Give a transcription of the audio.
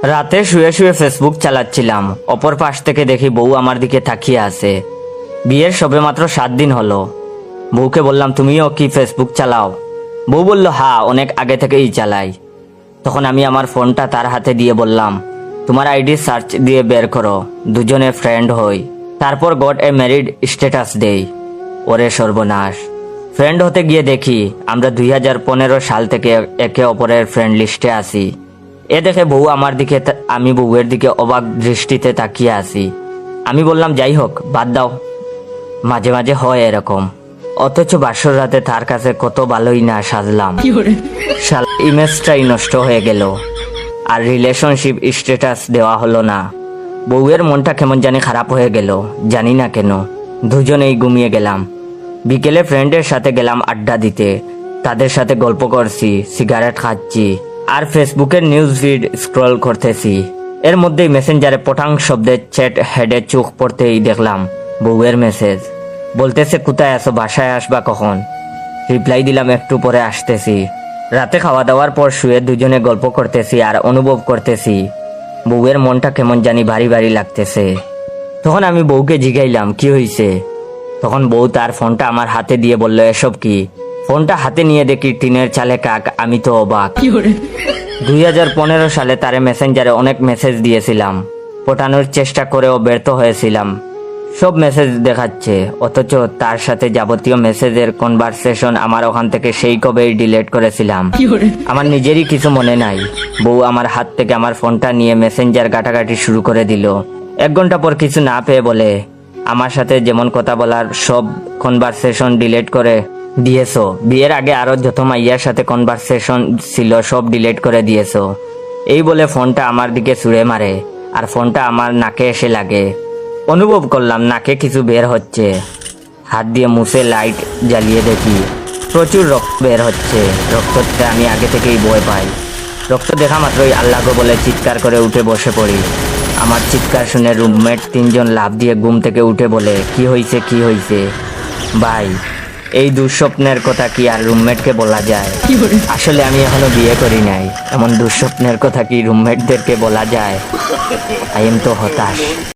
রাতে শুয়ে শুয়ে ফেসবুক চালাচ্ছিলাম, অপর পাশ থেকে দেখি বউ আমার দিকে তাকিয়ে আছে। বিয়ের সবে মাত্র 7 দিন হলো। বউকে বললাম, তুমিও কি ফেসবুক চালাও? বউ বলল, হ্যাঁ, অনেক আগে থেকেই চালাই। তখন আমি আমার ফোনটা তার হাতে দিয়ে বললাম, তোমার আইডি সার্চ দিয়ে বের করো, দুজনে ফ্রেন্ড হই, তারপর গট এ ম্যারিড স্ট্যাটাস দেই। ওরে সর্বনাশ! ফ্রেন্ড হতে গিয়ে দেখি আমরা 2015 সাল থেকে একে অপরের ফ্রেন্ড লিস্টে আছি। এ দেখে বউ আমার দিকে, আমি বউয়ের দিকে অবাক দৃষ্টিতে তাকিয়ে আছি। আমি বললাম, যাই হোক, বাদ দাও, মাঝে মাঝে হয় এরকম। অথচ বাসর রাতে তার কাছে কত ভালোই না সাজলাম, ইমেজটাই নষ্ট হয়ে গেল, আর রিলেশনশিপ স্ট্যাটাস দেওয়া হলো না। বউয়ের মনটা কেমন জানি খারাপ হয়ে গেল, জানি না কেন। দুজনেই ঘুমিয়ে গেলাম। বিকেলে ফ্রেন্ডের সাথে গেলাম আড্ডা দিতে, তাদের সাথে গল্প করছি, সিগারেট খাচ্ছি, আর ফেসবুকের নিউজ ফিড স্ক্রল করতেছি। এর মধ্যেই মেসেঞ্জারে পটাং শব্দের চ্যাট হেডে চোখ পড়তেই দেখলাম বউয়ের মেসেজ। বলতেছে, কোথায় আছো, বাসায় আসবা কখন? রিপ্লাই দিলাম, একটু পরে আসতেছি। রাতে খাওয়া দাওয়ার পর শুয়ে দুজনে গল্প করতেছি আর অনুভব করতেছি বউয়ের মনটা কেমন জানি ভারী ভারী লাগতেছে। তখন আমি বউকে জিগাইলাম, কি হইছে? তখন বউ তার ফোনটা আমার হাতে দিয়ে বলল, এসব কি? ফোনটা হাতে নিয়ে দেখি টিনের চালে কাক। আমি তো অবাক। 2015 সালে তারে মেসেঞ্জারে অনেক মেসেজ দিয়েছিলাম, পটানোর চেষ্টা করেও ব্যর্থ হয়েছিলাম। সব মেসেজ দেখাচ্ছে, অথচ তার সাথে যাবতীয় মেসেজের কনভারসেশন আমার ওখান থেকে সেই কবেই ডিলিট করেছিলাম। আমার নিজেরই কিছু মনে নাই। বউ আমার হাত থেকে আমার ফোনটা নিয়ে মেসেঞ্জার ঘাটাঘাটি শুরু করে দিল। 1 ঘন্টা পর কিছু না পেয়ে বলে, আমার সাথে যেমন কথা বলার সব কনভারসেশন ডিলিট করে দিয়েছো, বিয়ের আগে আরো যত মাইয়ার সাথে কনভারসেশন ছিল সব ডিলিট করে দিয়েছো। এই বলে ফোনটা আমার দিকে ছুঁড়ে মারে, আর ফোনটা আমার নাকে এসে লাগে। অনুভব করলাম নাকে কিছু বের হচ্ছে। হাত দিয়ে মুছে লাইট জ্বালিয়ে দেখি প্রচুর রক্ত বের হচ্ছে। রক্ততে আমি আগে থেকেই ভয় পাই। রক্ত দেখা মাত্রই আল্লাহকে বলে চিৎকার করে উঠে বসে পড়ি। আমার চিৎকার শুনে রুমমেট 3 জন লাফ দিয়ে ঘুম থেকে উঠে বলে, কি হয়েছে, কি হয়েছে? ভাই, এই দুঃস্বপ্নের কথা কি আর রুমমেটকে বলা যায়? আসলে আমি এখনো বিয়ে করি নাই, এমন দুঃস্বপ্নের কথা কি রুমমেটদেরকে বলা যায়? আই এম তো হতাশ।